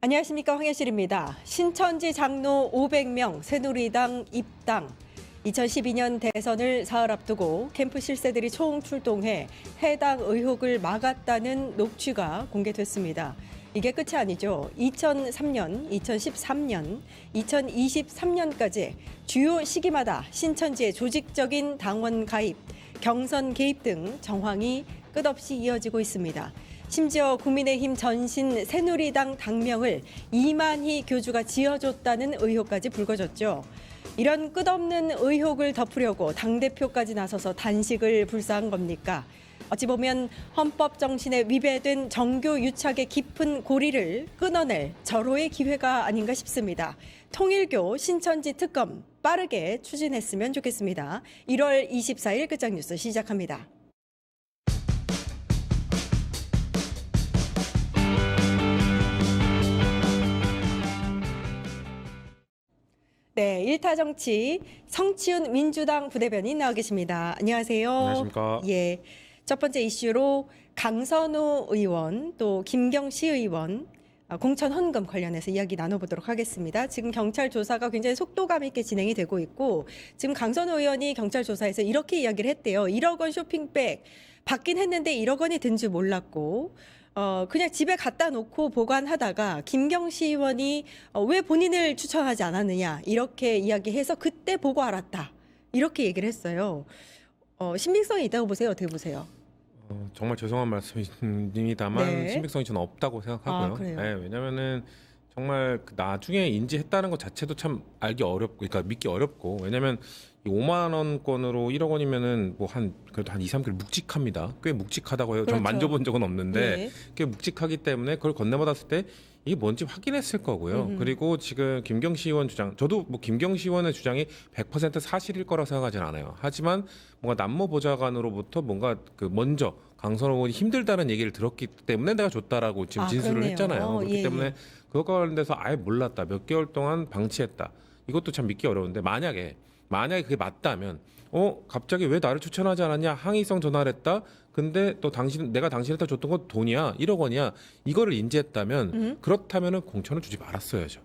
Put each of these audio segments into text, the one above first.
안녕하십니까, 황혜실입니다. 신천지 장로 500명 새누리당 입당. 2012년 대선을 사흘 앞두고 캠프 실세들이 총출동해 해당 의혹을 막았다는 녹취가 공개됐습니다. 이게 끝이 아니죠. 2003년, 2013년, 2023년까지 주요 시기마다 신천지의 조직적인 당원 가입, 경선 개입 등 정황이 끝없이 이어지고 있습니다. 심지어 국민의힘 전신 새누리당 당명을 이만희 교주가 지어줬다는 의혹까지 불거졌죠. 이런 끝없는 의혹을 덮으려고 당대표까지 나서서 단식을 불사한 겁니까? 어찌 보면 헌법 정신에 위배된 정교 유착의 깊은 고리를 끊어낼 절호의 기회가 아닌가 싶습니다. 통일교 신천지 특검 빠르게 추진했으면 좋겠습니다. 1월 24일 끝장뉴스 시작합니다. 네, 일타정치 성치훈 민주당 부대변인 나와 계십니다. 안녕하세요. 안녕하십니까. 예, 첫 번째 이슈로 강선우 의원 또 김경시 의원 공천 헌금 관련해서 이야기 나눠보도록 하겠습니다. 지금 경찰 조사가 굉장히 속도감 있게 진행이 되고 있고 지금 강선우 의원이 경찰 조사에서 이렇게 이야기를 했대요. 1억 원 쇼핑백 받긴 했는데 1억 원이 든 줄 몰랐고 그냥 집에 갖다 놓고 보관하다가 김경시 의원이 왜 본인을 추천하지 않았느냐 이렇게 이야기해서 그때 보고 알았다 이렇게 얘기를 했어요. 신빙성이 있다고 보세요? 어떻게 보세요? 정말 죄송한 말씀입니다만 네. 신빙성이 저는 없다고 생각하고요. 아, 그래요? 네, 왜냐면은 정말 나중에 인지했다는 것 자체도 참 알기 어렵고, 그러니까 믿기 어렵고, 왜냐면 이 5만 원권으로 1억 원이면은 뭐 그래도 한 2, 3개월 묵직합니다. 꽤 묵직하다고 해요. 그렇죠. 전 만져본 적은 없는데 네. 꽤 묵직하기 때문에 그걸 건네받았을 때 이게 뭔지 확인했을 거고요. 그리고 지금 김경시 의원 주장, 저도 뭐 김경시 의원의 주장이 100% 사실일 거라고 생각하진 않아요. 하지만 뭔가 남모 보좌관으로부터 뭔가 먼저 강선호 의원이 힘들다는 얘기를 들었기 때문에 내가 줬다라고 지금 진술을 그렇네요. 했잖아요. 그렇기 예, 때문에 예. 그것과 관련돼서 아예 몰랐다, 몇 개월 동안 방치했다. 이것도 참 믿기 어려운데 만약에 그게 맞다면 갑자기 왜 나를 추천하지 않았냐 항의성 전화를 했다. 근데 또 내가 당신한테 줬던 건 돈이야, 1억 원이야. 이거를 인지했다면 그렇다면은 공천을 주지 말았어야죠.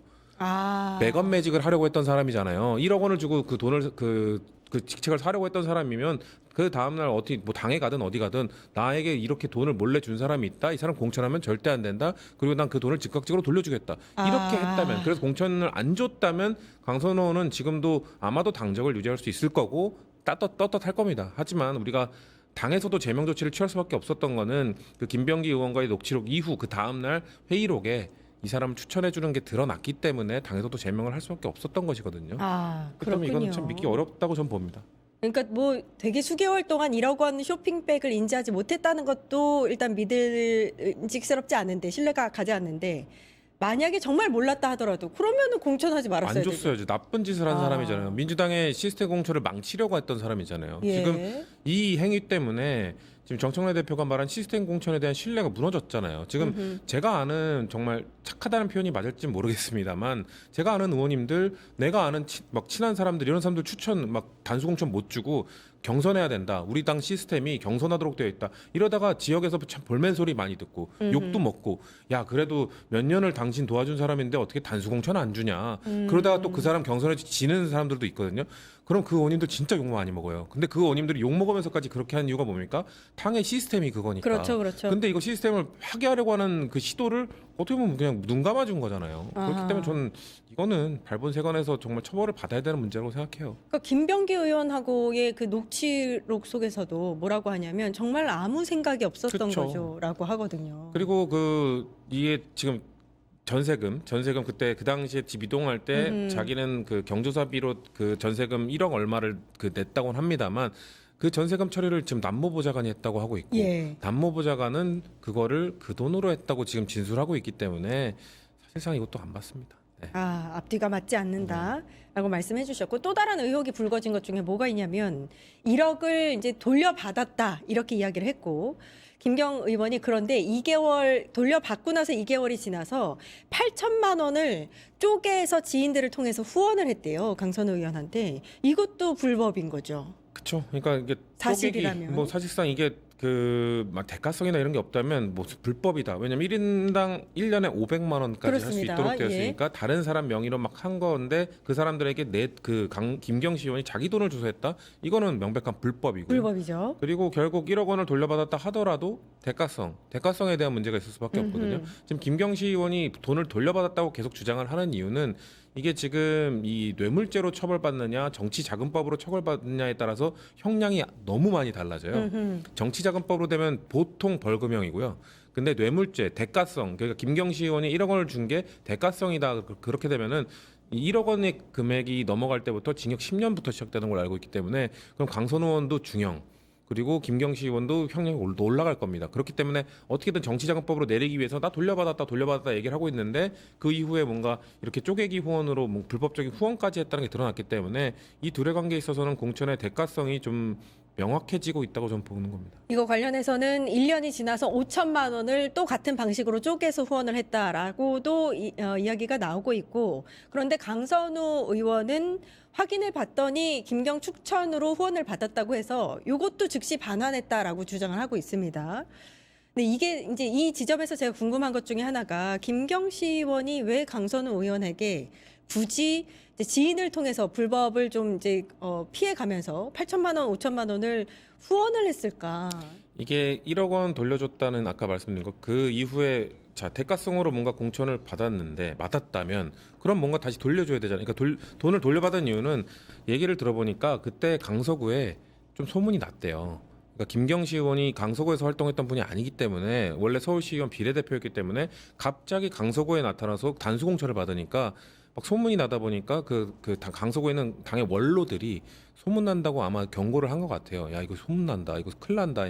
매건 매직을 하려고 했던 사람이잖아요. 1억 원을 주고 그 돈을 그 직책을 사려고 했던 사람이면 그 다음날 어떻게 뭐 당에 가든 어디 가든 나에게 이렇게 돈을 몰래 준 사람이 있다. 이 사람 공천하면 절대 안 된다. 그리고 난 그 돈을 즉각적으로 돌려주겠다. 이렇게 했다면, 그래서 공천을 안 줬다면 강선호는 지금도 아마도 당적을 유지할 수 있을 거고 떳떳할 겁니다. 하지만 우리가 당에서도 제명 조치를 취할 수밖에 없었던 거는 그 김병기 의원과의 녹취록 이후 그 다음날 회의록에 이 사람을 추천해 주는 게 드러났기 때문에 당에서도 제명을 할 수밖에 없었던 것이거든요. 그렇다면 그렇군요. 이거는 참 믿기 어렵다고 전 봅니다. 그러니까 뭐 되게 수개월 동안 1억 원 쇼핑백을 인지하지 못했다는 것도 일단 믿을직스럽지 않은데 신뢰가 가지 않는데 만약에 정말 몰랐다 하더라도 그러면은 공천하지 말았어야 안 되죠. 줬어야죠. 나쁜 짓을 한 사람이잖아요. 민주당의 시스템 공천을 망치려고 했던 사람이잖아요. 예. 지금 이 행위 때문에 지금 정청래 대표가 말한 시스템 공천에 대한 신뢰가 무너졌잖아요. 지금 제가 아는, 정말 착하다는 표현이 맞을지 모르겠습니다만 제가 아는 의원님들, 내가 아는 막 친한 사람들, 이런 사람들 추천 막 단수 공천 못 주고 경선해야 된다. 우리 당 시스템이 경선하도록 되어 있다. 이러다가 지역에서 참 볼멘 소리 많이 듣고 욕도 먹고, 야 그래도 몇 년을 당신 도와준 사람인데 어떻게 단수 공천 안 주냐. 그러다가 또 그 사람 경선에 지는 사람들도 있거든요. 그럼 그 의원님들 진짜 욕 많이 먹어요. 근데 그 의원님들이 욕 먹으면서까지 그렇게 하는 이유가 뭡니까? 당의 시스템이 그거니까. 그렇죠. 근데 이거 시스템을 파괴하려고 하는 그 시도를 어떻게 보면 그냥 눈 감아준 거잖아요. 그렇기 때문에 저는 이거는 발본색원에서 정말 처벌을 받아야 되는 문제라고 생각해요. 그러니까 김병기 의원하고의 그 녹취록 속에서도 뭐라고 하냐면 정말 아무 생각이 없었던 그쵸. 거죠라고 하거든요. 그리고 이게 지금 전세금 그때 그 당시에 집 이동할 때 자기는 그 경조사비로 그 전세금 1억 얼마를 냈다고는 합니다만 그 전세금 처리를 지금 남모보좌관이 했다고 하고 있고, 예. 남모보좌관은 그거를 그 돈으로 했다고 지금 진술하고 있기 때문에 사실상 이것도 안 받습니다. 네. 앞뒤가 맞지 않는다라고 말씀해 주셨고 또 다른 의혹이 불거진 것 중에 뭐가 있냐면 1억을 이제 돌려받았다 이렇게 이야기를 했고 김경 의원이 그런데 2개월 돌려받고 나서 2개월이 지나서 8천만 원을 쪼개서 지인들을 통해서 후원을 했대요. 강선우 의원한테. 이것도 불법인 거죠. 그렇죠. 그러니까 이게 사실이라면. 뭐 사실상 이게 막 대가성이나 이런 게 없다면 뭐 불법이다. 왜냐면 1인당 1년에 500만 원까지 할 수 그렇습니다. 있도록 예. 되었으니까 다른 사람 명의로 막 한 건데 그 사람들에게 김경시 의원이 자기 돈을 줘서 했다. 이거는 명백한 불법이고요. 불법이죠. 그리고 결국 1억 원을 돌려받았다 하더라도 대가성에 대한 문제가 있을 수밖에 없거든요. 지금 김경시 의원이 돈을 돌려받았다고 계속 주장을 하는 이유는 이게 지금 이 뇌물죄로 처벌받느냐 정치자금법으로 처벌받느냐에 따라서 형량이 너무 많이 달라져요. 정치자금법으로 되면 보통 벌금형이고요. 근데 뇌물죄, 대가성, 그러니까 김경시 의원이 1억 원을 준 게 대가성이다. 그렇게 되면은 1억 원의 금액이 넘어갈 때부터 징역 10년부터 시작되는 걸 알고 있기 때문에 그럼 강선우 의원도 중형, 그리고 김경시 의원도 형량이 올라갈 겁니다. 그렇기 때문에 어떻게든 정치자금법으로 내리기 위해서 나 돌려받았다 얘기를 하고 있는데 그 이후에 뭔가 이렇게 쪼개기 후원으로 뭐 불법적인 후원까지 했다는 게 드러났기 때문에 이 둘의 관계에 있어서는 공천의 대가성이 좀 명확해지고 있다고 저는 보는 겁니다. 이거 관련해서는 1년이 지나서 5천만 원을 또 같은 방식으로 쪼개서 후원을 했다라고도 이야기가 나오고 있고, 그런데 강선우 의원은 확인해 봤더니 김경 추천으로 후원을 받았다고 해서 이것도 즉시 반환했다라고 주장을 하고 있습니다. 근데 이게 이제 이 지점에서 제가 궁금한 것 중에 하나가 김경시 의원이 왜 강선우 의원에게 굳이 이제 지인을 통해서 불법을 좀 이제 피해가면서 8천만 원, 5천만 원을 후원을 했을까? 이게 1억 원 돌려줬다는 아까 말씀드린 거 그 이후에 자 대가성으로 뭔가 공천을 받았다면 그럼 뭔가 다시 돌려줘야 되잖아요. 그러니까 돈을 돌려받은 이유는 얘기를 들어보니까 그때 강서구에 좀 소문이 났대요. 그러니까 김경시 의원이 강서구에서 활동했던 분이 아니기 때문에 원래 서울시의원 비례대표였기 때문에 갑자기 강서구에 나타나서 단수 공천을 받으니까 막 소문이 나다 보니까 강서구에 있는 당의 원로들이 소문 난다고 아마 경고를 한 것 같아요. 야 이거 소문 난다, 이거 큰일 난다.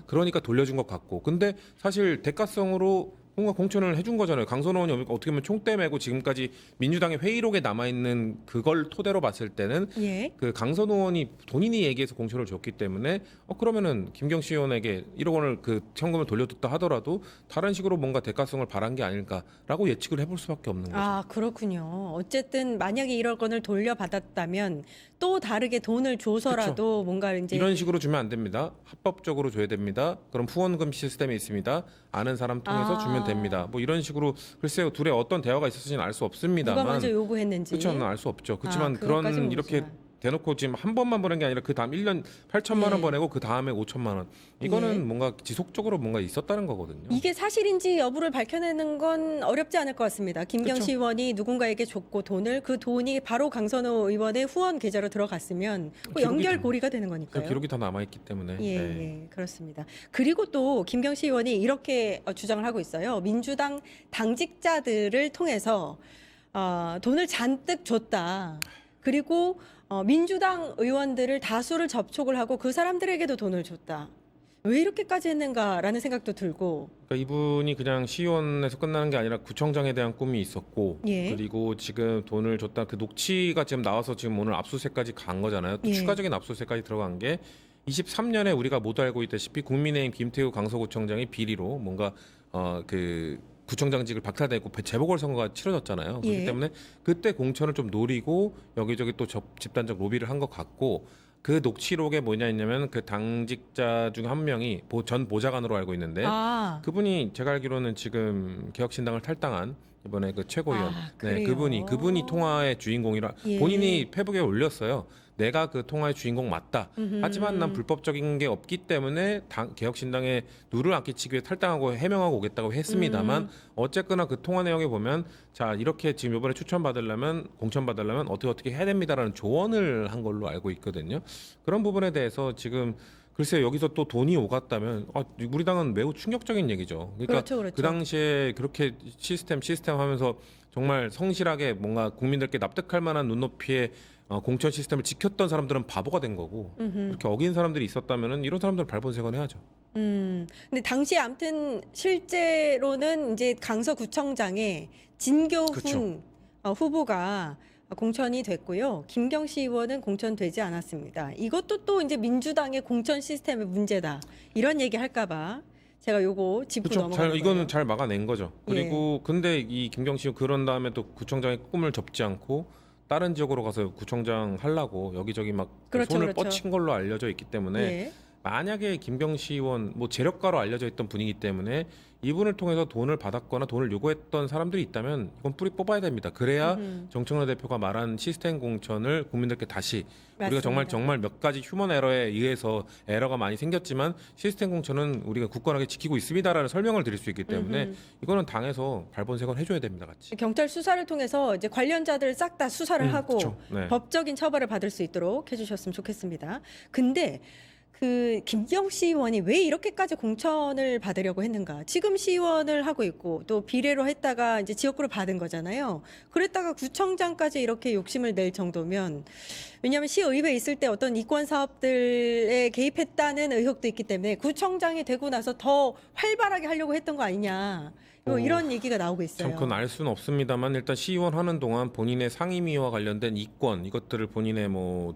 그러니까 돌려준 것 같고. 근데 사실 대가성으로 뭔가 공천을 해준 거잖아요. 강선호 의원이 어떻게 보면 총대 메고 지금까지 민주당의 회의록에 남아있는 그걸 토대로 봤을 때는 예. 그 강선호 의원이 본인이 얘기해서 공천을 줬기 때문에 그러면은 김경시 의원에게 1억 원을 그 현금을 돌려줬다 하더라도 다른 식으로 뭔가 대가성을 바란 게 아닐까라고 예측을 해볼 수밖에 없는 거죠. 아, 그렇군요. 어쨌든 만약에 1억 원을 돌려받았다면 또 다르게 돈을 줘서라도 뭔가 이제 이런 식으로 주면 안 됩니다. 합법적으로 줘야 됩니다. 그럼 후원금 시스템이 있습니다. 아는 사람 통해서 주면 됩니다. 뭐 이런 식으로 글쎄요, 둘의 어떤 대화가 있었는지는 알 수 없습니다만 누가 먼저 요구했는지. 그렇죠, 알 수 없죠. 그렇지만 그것까지는 그런 이렇게 모르지만. 대놓고 지금 한 번만 보낸 게 아니라 그 다음 1년 8천만 원 보내고 그 다음에 5천만 원. 이거는 예. 뭔가 지속적으로 뭔가 있었다는 거거든요. 이게 사실인지 여부를 밝혀내는 건 어렵지 않을 것 같습니다. 김경시 그쵸. 의원이 누군가에게 줬고 그 돈이 바로 강선호 의원의 후원 계좌로 들어갔으면 뭐 기록이 연결고리가 되는 그 거니까요. 기록이 다 남아 있기 때문에. 예, 네. 예, 그렇습니다. 그리고 또 김경시 의원이 이렇게 주장을 하고 있어요. 민주당 당직자들을 통해서 돈을 잔뜩 줬다. 그리고 민주당 의원들을 다수를 접촉을 하고 그 사람들에게도 돈을 줬다. 왜 이렇게까지 했는가라는 생각도 들고. 그러니까 이분이 그냥 시의원에서 끝나는 게 아니라 구청장에 대한 꿈이 있었고, 예. 그리고 지금 돈을 줬다 그 녹취가 지금 나와서 지금 오늘 압수수색까지 간 거잖아요. 또 예. 추가적인 압수수색까지 들어간 게 23년에 우리가 모두 알고 있다시피 국민의힘 김태우 강서구청장이 비리로 뭔가 그 구청장직을 박탈되고 재보궐선거가 치러졌잖아요. 그렇기 예. 때문에 그때 공천을 좀 노리고 여기저기 또 집단적 로비를 한 것 같고, 그 녹취록에 뭐냐 있냐면 그 당직자 중 한 명이 전 보좌관으로 알고 있는데 그분이 제가 알기로는 지금 개혁신당을 탈당한 이번에 그 최고위원 네, 그래요? 그분이 통화의 주인공이라 예. 본인이 페북에 올렸어요. 내가 그 통화의 주인공 맞다. 하지만 난 불법적인 게 없기 때문에 개혁신당에 누를 안 끼치기 위해 탈당하고 해명하고 오겠다고 했습니다만 어쨌거나 그 통화 내용에 보면 자 이렇게 지금 이번에 공천 받으려면 어떻게 해야 됩니다라는 조언을 한 걸로 알고 있거든요. 그런 부분에 대해서 지금 글쎄요, 여기서 또 돈이 오갔다면 우리 당은 매우 충격적인 얘기죠. 그러니까 그렇죠. 그 당시에 그렇게 시스템 하면서 정말 성실하게 뭔가 국민들께 납득할 만한 눈높이의 공천 시스템을 지켰던 사람들은 바보가 된 거고, 이렇게 어긴 사람들이 있었다면은 이런 사람들은 발본색원해야죠. 근데 당시에 아무튼 실제로는 이제 강서구청장에 진교훈 그쵸. 후보가 공천이 됐고요. 김경시 의원은 공천되지 않았습니다. 이것도 또 이제 민주당의 공천 시스템의 문제다. 이런 얘기 할까봐 제가 요거 짚고 그렇죠. 넘어가는 거예요. 이거는 잘 막아낸 거죠. 그리고 근데 이 김경시 그런 다음에 또 구청장의 꿈을 접지 않고 다른 지역으로 가서 구청장 하려고 여기저기 막 그렇죠, 손을 그렇죠. 뻗친 걸로 알려져 있기 때문에 예. 만약에 김경시 의원 뭐 재력가로 알려져 있던 분이기 때문에 이분을 통해서 돈을 받았거나 돈을 요구했던 사람들이 있다면 이건 뿌리 뽑아야 됩니다. 그래야 정청래 대표가 말한 시스템 공천을 국민들께 다시 우리가 맞습니다. 정말 몇 가지 휴먼 에러에 의해서 에러가 많이 생겼지만 시스템 공천은 우리가 굳건하게 지키고 있습니다라는 설명을 드릴 수 있기 때문에 이거는 당에서 발본색원 해줘야 됩니다, 같이. 경찰 수사를 통해서 이제 관련자들 싹 다 수사를 하고 그쵸. 네. 법적인 처벌을 받을 수 있도록 해주셨으면 좋겠습니다. 근데 그 김경시 의원이 왜 이렇게까지 공천을 받으려고 했는가? 지금 시의원을 하고 있고 또 비례로 했다가 이제 지역구를 받은 거잖아요. 그랬다가 구청장까지 이렇게 욕심을 낼 정도면, 왜냐하면 시의회에 있을 때 어떤 이권 사업들에 개입했다는 의혹도 있기 때문에 구청장이 되고 나서 더 활발하게 하려고 했던 거 아니냐. 이런 얘기가 나오고 있어요. 참 그건 알 수는 없습니다만 일단 시의원 하는 동안 본인의 상임위와 관련된 이권 이것들을 본인의 뭐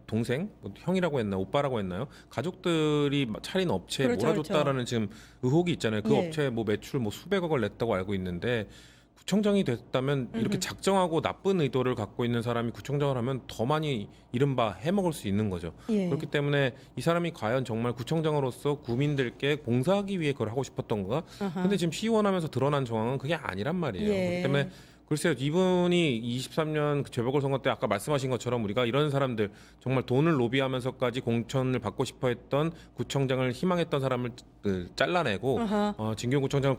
동생, 뭐 형이라고 했나 오빠라고 했나요? 가족들이 차린 업체에 그렇죠, 몰아줬다라는 지금 의혹이 있잖아요. 그 예. 업체에 뭐 매출 뭐 수백억을 냈다고 알고 있는데 구청장이 됐다면 이렇게 작정하고 나쁜 의도를 갖고 있는 사람이 구청장을 하면 더 많이 이른바 해먹을 수 있는 거죠. 예. 그렇기 때문에 이 사람이 과연 정말 구청장으로서 국민들께 봉사하기 위해 그걸 하고 싶었던 건가? 아하. 근데 지금 시의원하면서 드러난 정황은 그게 아니란 말이에요. 예. 그렇기 때문에 글쎄요, 이분이 23년 그 재보궐선거 때 아까 말씀하신 것처럼 우리가 이런 사람들 정말 돈을 로비하면서까지 공천을 받고 싶어했던 구청장을 희망했던 사람을 잘라내고 아하. 진경구청장을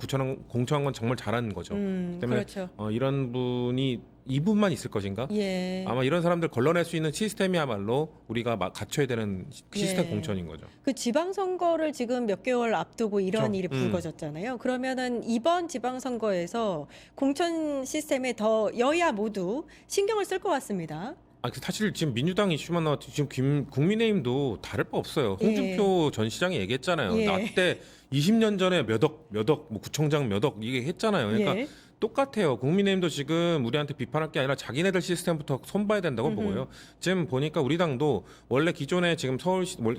공천한 건 정말 잘한 거죠. 때문에 그렇죠. 이런 분이 이분만 있을 것인가? 예. 아마 이런 사람들 걸러낼 수 있는 시스템이야말로 우리가 갖춰야 되는 시스템 예. 공천인 거죠. 그 지방선거를 지금 몇 개월 앞두고 이런 그렇죠. 일이 불거졌잖아요. 그러면은 이번 지방선거에서 공천 시스템에 더 여야 모두 신경을 쓸 것 같습니다. 사실 지금 민주당 이슈만 나왔지 지금 국민의힘도 다를 바 없어요. 홍준표 전 시장이 얘기했잖아요. 예. 나 때 20년 전에 몇 억, 뭐 구청장 몇 억 이게 했잖아요. 그러니까 예. 똑같아요. 국민의힘도 지금 우리한테 비판할 게 아니라 자기네들 시스템부터 손봐야 된다고 보고요. 지금 보니까 우리 당도 원래 기존에 지금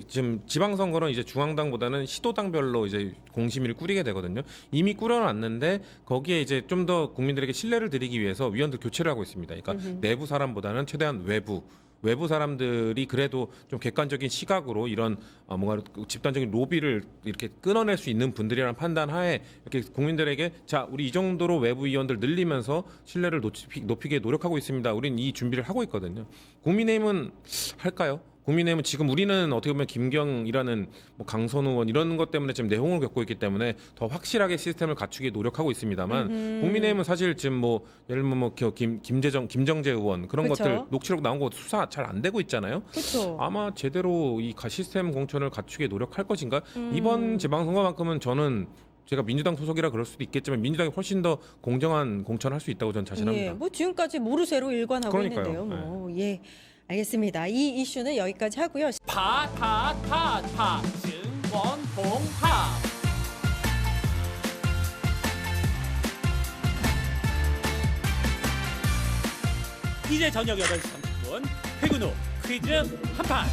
지금 지방선거는 이제 중앙당보다는 시도당별로 이제 공심위를 꾸리게 되거든요. 이미 꾸려놨는데 거기에 이제 좀 더 국민들에게 신뢰를 드리기 위해서 위원들 교체를 하고 있습니다. 그러니까 내부 사람보다는 최대한 외부 사람들이 그래도 좀 객관적인 시각으로 이런 뭔가 집단적인 로비를 이렇게 끊어낼 수 있는 분들이라는 판단 하에 이렇게 국민들에게 자 우리 이 정도로 외부 위원들 늘리면서 신뢰를 높이게 노력하고 있습니다. 우리는 이 준비를 하고 있거든요. 국민의힘은 할까요? 국민의힘은 지금 우리는 어떻게 보면 김경이라는 뭐 강선 의원 이런 것 때문에 지금 내홍을 겪고 있기 때문에 더 확실하게 시스템을 갖추기 노력하고 있습니다만 국민의힘은 사실 지금 뭐 예를 들면 뭐 김정재 의원 그런 그쵸. 것들 녹취록 나온 거 수사 잘 안 되고 있잖아요. 그렇죠. 아마 제대로 이 시스템 공천을 갖추기 노력할 것인가? 이번 지방선거만큼은 저는 제가 민주당 소속이라 그럴 수도 있겠지만 민주당이 훨씬 더 공정한 공천을 할 수 있다고 저는 자신합니다. 예. 뭐 지금까지 모르쇠로 일관하고 그러니까요. 있는데요. 뭐. 예. 알겠습니다. 이 이슈는 여기까지 하고요. 파타타타 증권통합 이제 저녁 8시 30분 퇴근 후 퀴즈 한판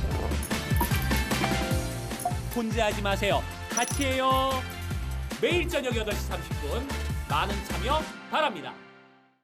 혼자 하지 마세요. 같이 해요. 매일 저녁 8시 30분 많은 참여 바랍니다.